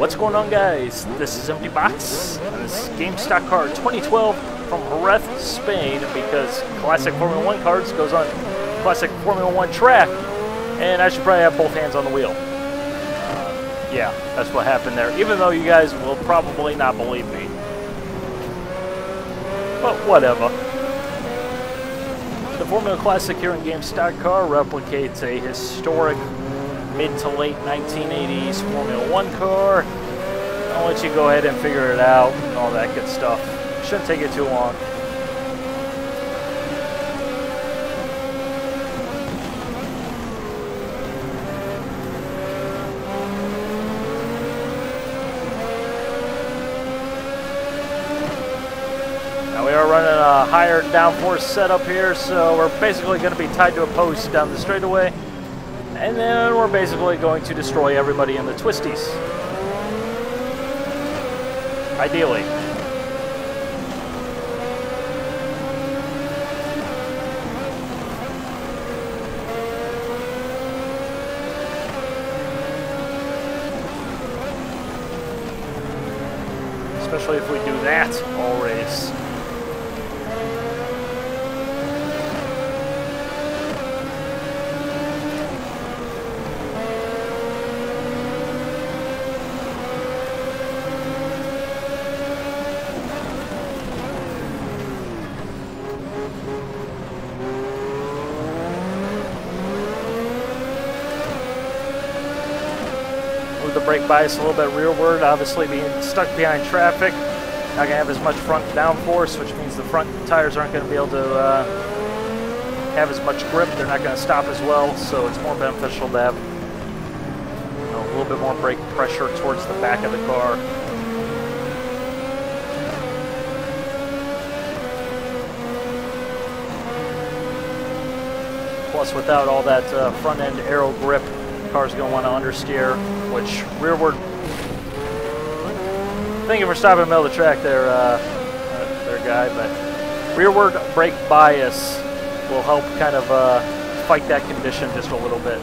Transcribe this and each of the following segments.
What's going on, guys? This is Empty Box, and this is GameStock Car 2012 from Jerez, Spain, because classic Formula 1 cards goes on classic Formula 1 track, and I should probably have both hands on the wheel. Yeah, that's what happened there, even though you guys will probably not believe me. But whatever. The Formula Classic here in GameStock Car replicates a historic mid to late 1980s Formula 1 car. I'll let you go ahead and figure it out and all that good stuff. Shouldn't take it too long. Now we are running a higher downforce setup here, so we're basically going to be tied to a post down the straightaway. And then we're basically going to destroy everybody in the twisties. Ideally. Especially if we do that all race. The brake bias a little bit rearward, obviously being stuck behind traffic. Not going to have as much front downforce, which means the front tires aren't going to be able to have as much grip. They're not going to stop as well, so it's more beneficial to have a little bit more brake pressure towards the back of the car. Plus, without all that front end aero grip, the car's going to want to understeer, which rearward. Thank you for stopping in the middle of the track there, guy. But rearward brake bias will help kind of fight that condition just a little bit.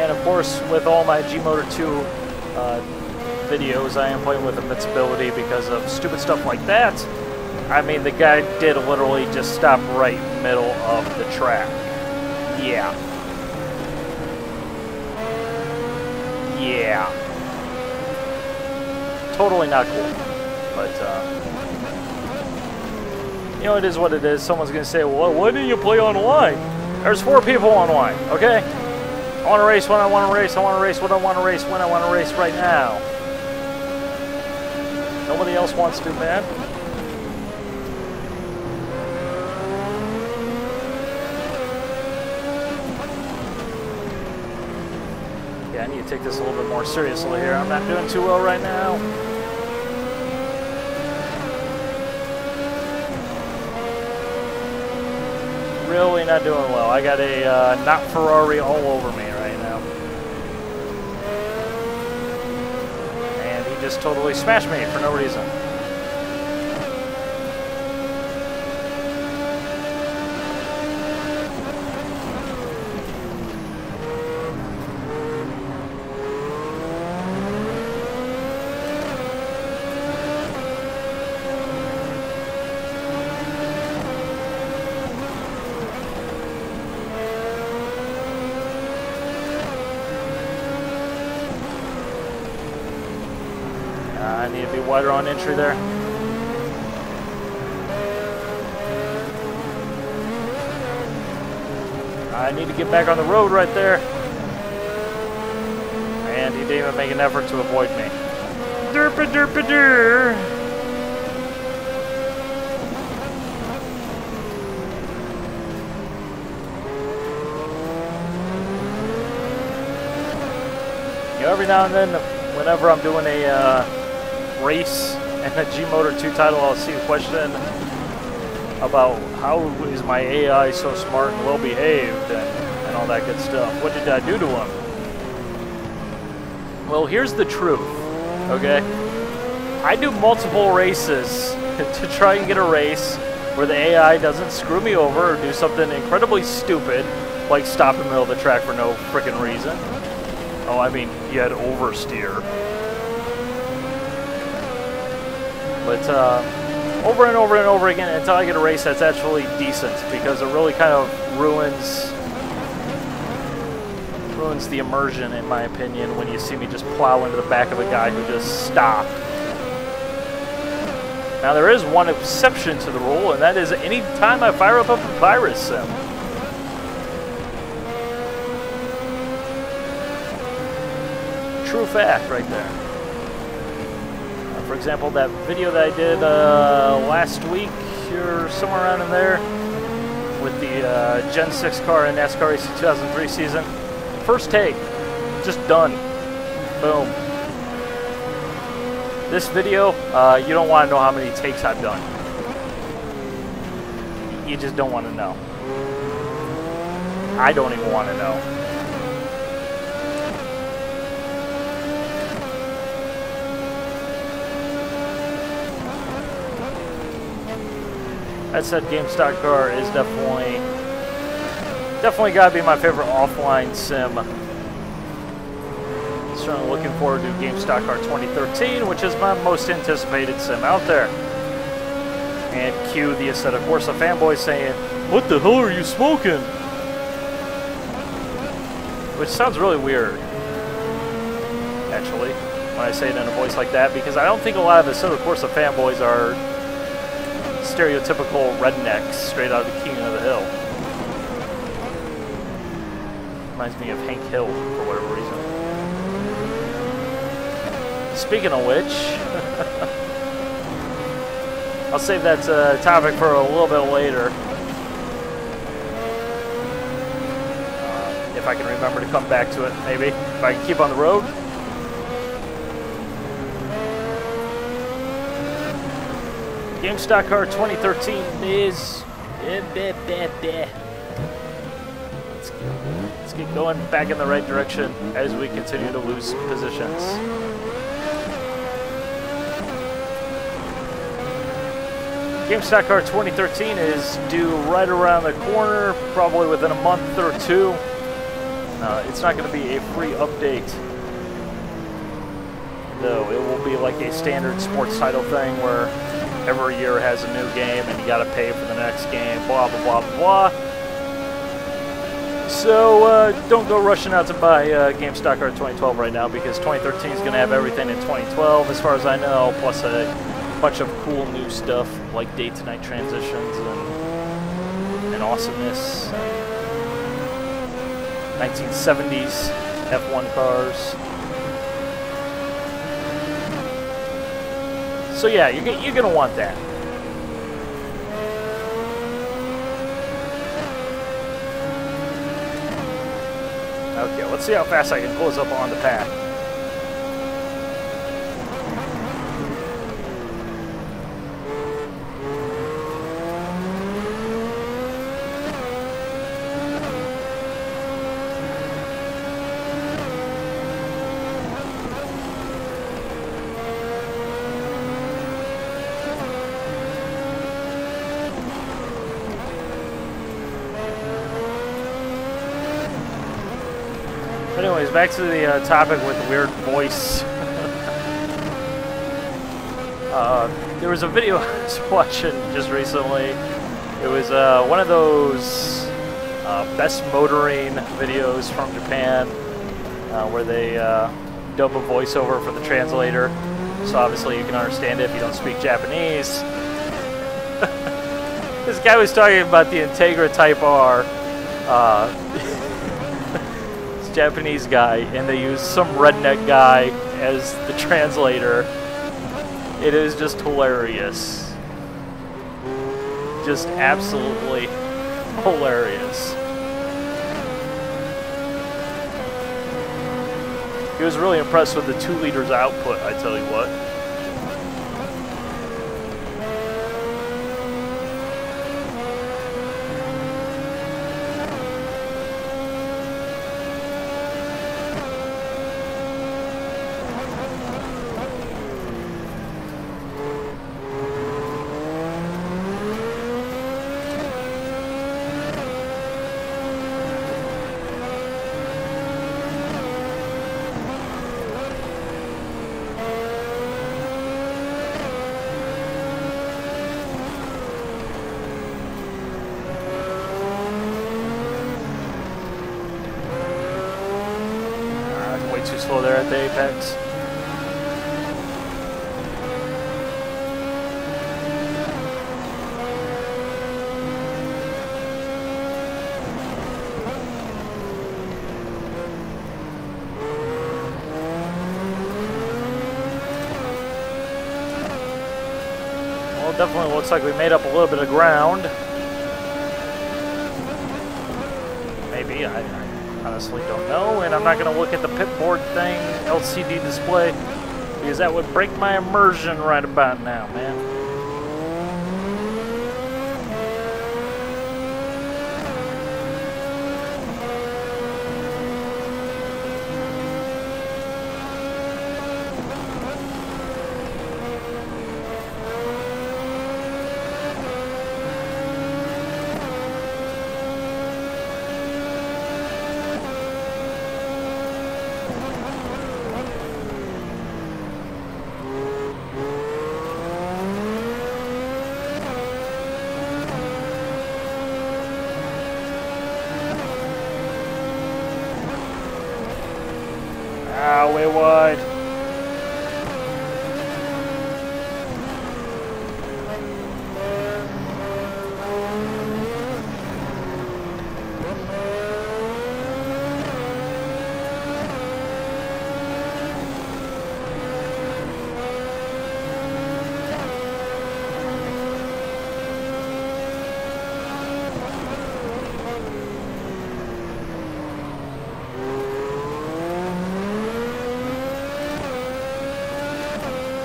And of course, with all my G-Motor 2 videos, I am playing with invincibility because of stupid stuff like that. I mean, the guy did literally just stop right in the middle of the track. Yeah. Yeah. Totally not cool. But, you know, it is what it is. Someone's going to say, well, why didn't you play online? There's 4 people online, okay? I want to race when I want to race. I want to race when I want to race when I want to race right now. Nobody else wants to, man. Yeah, I need to take this a little bit more seriously here. I'm not doing too well right now. Really not doing well. I got a not Ferrari all over me right now. And he just totally smashed me for no reason. I need to be wider on entry there. I need to get back on the road right there. And he didn't even make an effort to avoid me. Derpa derpa der. You know, every now and then, whenever I'm doing a race and a G-Motor 2 title, I'll see a question about how is my AI so smart and well-behaved and all that good stuff. What did I do to him? Well, here's the truth, okay? I do multiple races to try and get a race where the AI doesn't screw me over or do something incredibly stupid, like stop in the middle of the track for no freaking reason. Oh, I mean, you had oversteer. But over and over and over again until I get a race that's actually decent, because it really kind of ruins the immersion, in my opinion, when you see me just plow into the back of a guy who just stopped. Now, there is one exception to the rule, and that is any time I fire up a papyrus sim. True fact right there. For example, that video that I did last week, or somewhere around in there, with the Gen 6 car in NASCAR Racing 2003 season. First take, just done. Boom. This video, you don't want to know how many takes I've done. You just don't want to know. I don't even want to know. That said, GameStock Car is definitely got to be my favorite offline sim. Certainly looking forward to GameStock Car 2013, which is my most anticipated sim out there. And cue the Aesthetic Corsa fanboy saying, "What the hell are you smoking?" Which sounds really weird, actually, when I say it in a voice like that, because I don't think a lot of Aesthetic Corsa fanboys are stereotypical rednecks straight out of the King of the Hill. Reminds me of Hank Hill for whatever reason. Speaking of which, I'll save that topic for a little bit later. If I can remember to come back to it, maybe. If I can keep on the road. GameStock Car 2013 is... Let's get going back in the right direction as we continue to lose positions. GameStock Car 2013 is due right around the corner, probably within a month or two. It's not going to be a free update, though. It will be like a standard sports title thing where every year has a new game and you got to pay for the next game, blah, blah, blah, blah. So don't go rushing out to buy GameStock Car 2012 right now, because 2013 is going to have everything in 2012 as far as I know, plus a bunch of cool new stuff like day-to-night transitions and awesomeness. 1970s F1 cars. So yeah, you're gonna want that. Okay, let's see how fast I can close up on the pack. Anyways, back to the topic with the weird voice. There was a video I was watching just recently. It was one of those best motoring videos from Japan, where they dub a voiceover for the translator. So obviously you can understand it if you don't speak Japanese. This guy was talking about the Integra Type R. Japanese guy, and they use some redneck guy as the translator. It is just hilarious. Just absolutely hilarious. He was really impressed with the 2 liters output, I tell you what. slow there at the apex. Well, it definitely looks like we made up a little bit of ground. Maybe, I honestly don't know, and I'm not going to look at the pit board thing, LCD display, because that would break my immersion right about now, man. Ah, way wide.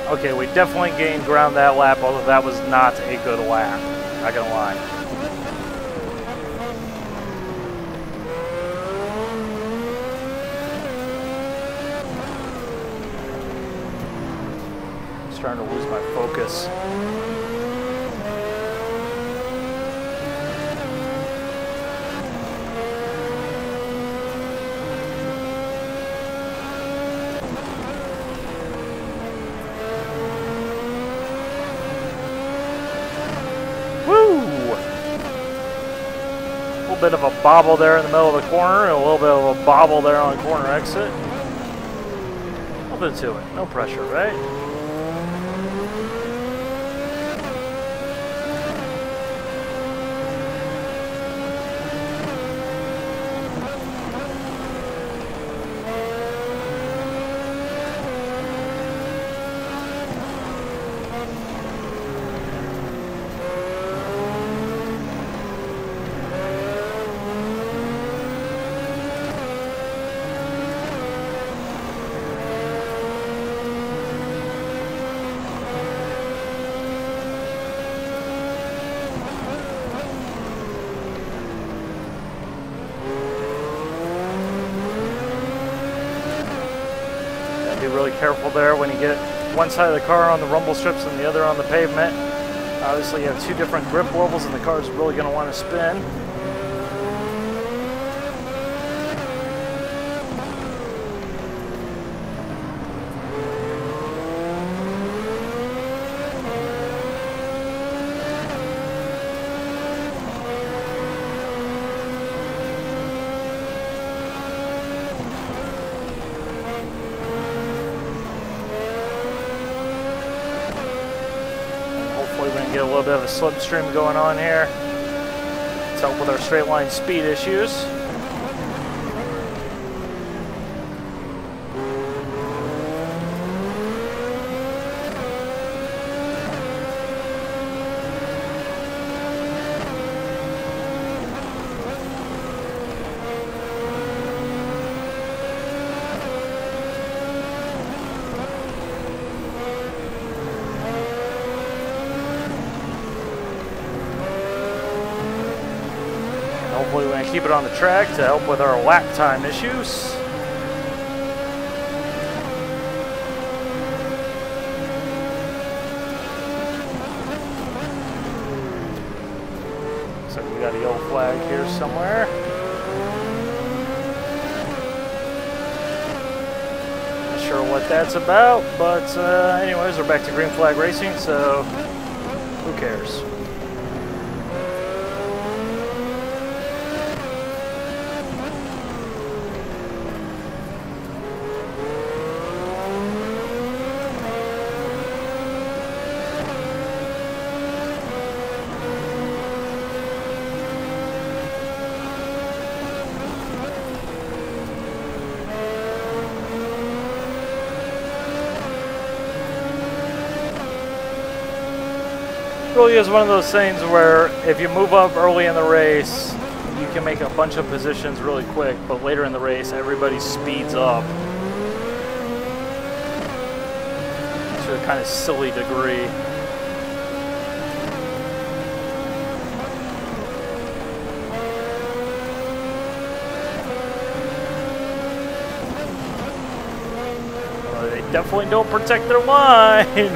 Okay, we definitely gained ground that lap, although that was not a good lap. Not gonna lie. I'm starting to lose my focus. Bit of a bobble there in the middle of the corner, and a little bit of a bobble there on corner exit. A little bit to it, no pressure, right? Be really careful there when you get one side of the car on the rumble strips and the other on the pavement. Obviously you have two different grip levels and the car is really going to want to spin. Get a little bit of a slipstream going on here. Let's help with our straight line speed issues. Hopefully we're going to keep it on the track to help with our lap time issues. Looks like we got a yellow flag here somewhere. Not sure what that's about, but anyways, we're back to green flag racing, so who cares? Really is one of those things where if you move up early in the race, you can make a bunch of positions really quick, but later in the race, everybody speeds up to a kind of silly degree. They definitely don't protect their line.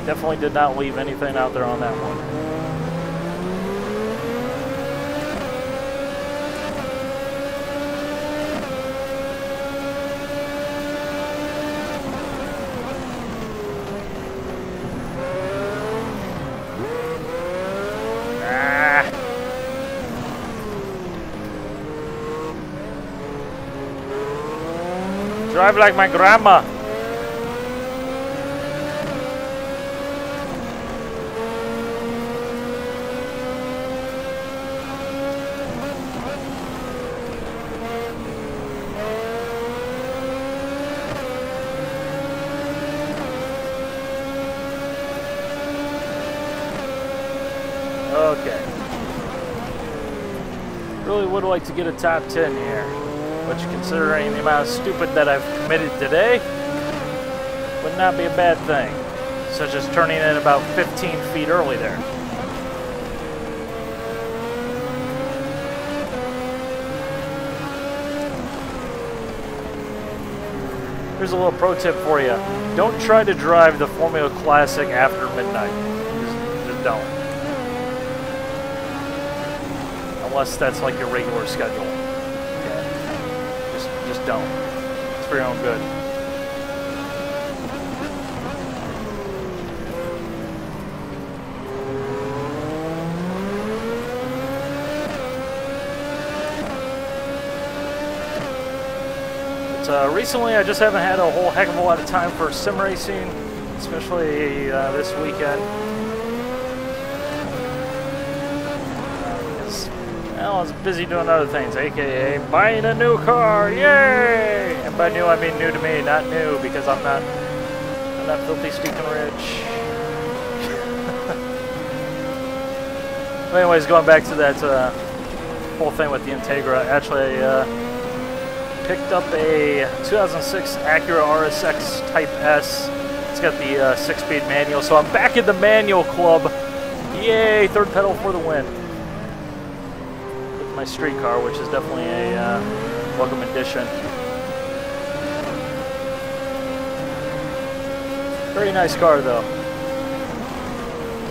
Definitely did not leave anything out there on that one. Drive like my grandma. Okay. Really would like to get a top 10 here, which considering the amount of stupid that I've committed today, would not be a bad thing, such as turning in about 15 feet early there. Here's a little pro tip for you. Don't try to drive the Formula Classic after midnight. Just don't. Unless that's like your regular schedule. Okay. Just don't. It's for your own good. But recently I just haven't had a whole heck of a lot of time for sim racing, especially this weekend. Well, I was busy doing other things, aka buying a new car, yay! And by new, I mean new to me, not new, because I'm not filthy, stinking rich. But anyways, going back to that whole thing with the Integra, actually I picked up a 2006 Acura RSX Type S. It's got the 6-speed manual, so I'm back in the manual club. Yay, third pedal for the win. My street car, which is definitely a welcome addition. Very nice car, though.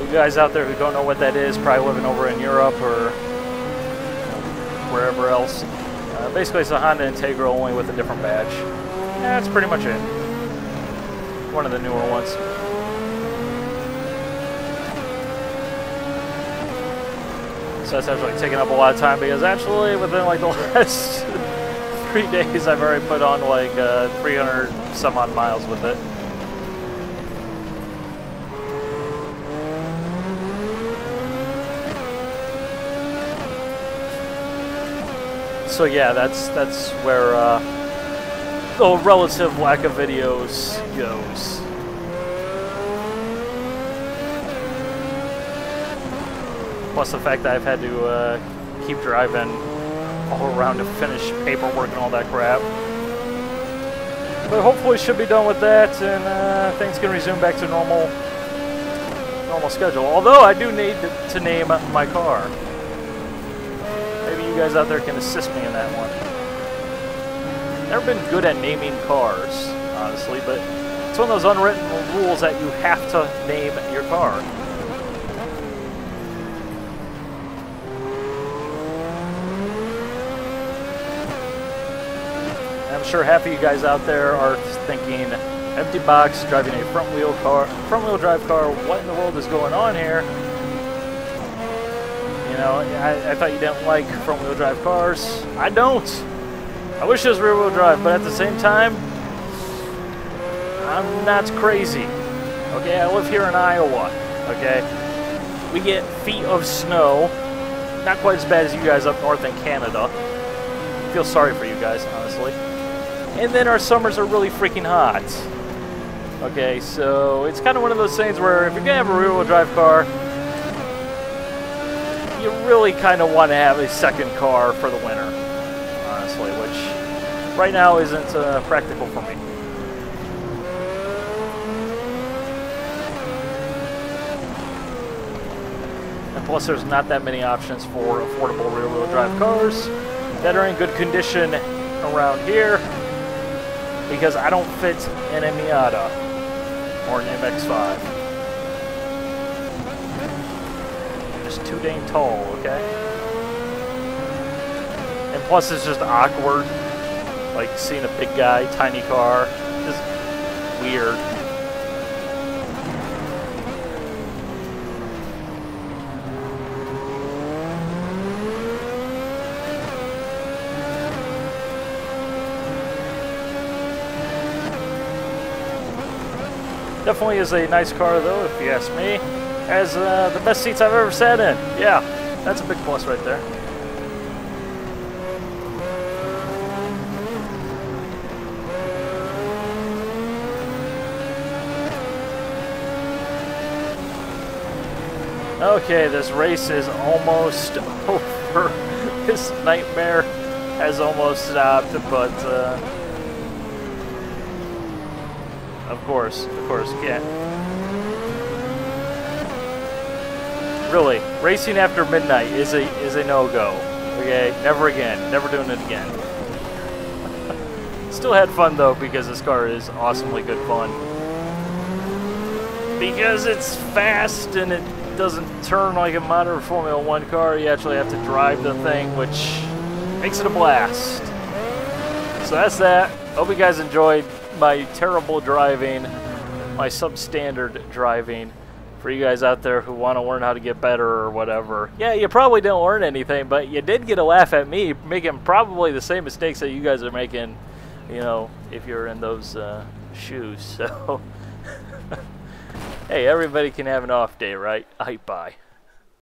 You guys out there who don't know what that is, probably living over in Europe or wherever else. Basically, it's a Honda Integra, only with a different badge. Yeah, that's pretty much it. One of the newer ones. So that's actually taking up a lot of time because actually within like the last 3 days I've already put on like 300 some odd miles with it. So yeah, that's where the relative lack of videos goes. Plus the fact that I've had to keep driving all around to finish paperwork and all that crap. But hopefully should be done with that and things can resume back to normal schedule. Although I do need to name my car. Maybe you guys out there can assist me in that one. Never been good at naming cars, honestly, but it's one of those unwritten rules that you have to name your car. I'm sure half of you guys out there are thinking, empty box, driving a front-wheel drive car, what in the world is going on here? You know, I thought you didn't like front-wheel drive cars. I don't. I wish it was rear-wheel drive, but at the same time, I'm not crazy. Okay, I live here in Iowa. okay? We get feet of snow. Not quite as bad as you guys up north in Canada. I feel sorry for you guys, honestly. And then our summers are really freaking hot. Okay, so it's kind of one of those things where if you're going to have a rear-wheel drive car, you really kind of want to have a second car for the winter, honestly, which right now isn't practical for me. And plus there's not that many options for affordable rear-wheel drive cars that are in good condition around here, because I don't fit in a Miata or an MX-5. I'm just too dang tall, okay? And plus it's just awkward, like seeing a big guy, tiny car, just weird. Definitely is a nice car, though, if you ask me. Has the best seats I've ever sat in. Yeah, that's a big plus right there. Okay, this race is almost over. This nightmare has almost stopped, but of course, can't. Really, racing after midnight is a no-go. Okay, never again, never doing it again. Still had fun though, because this car is awesomely good fun. Because it's fast and it doesn't turn like a modern Formula 1 car. You actually have to drive the thing, which makes it a blast. So that's that. Hope you guys enjoyed my terrible driving, my substandard driving. For you guys out there who want to learn how to get better or whatever. Yeah, you probably didn't learn anything, but you did get a laugh at me making probably the same mistakes that you guys are making, you know, if you're in those shoes. So, hey, everybody can have an off day, right? Bye.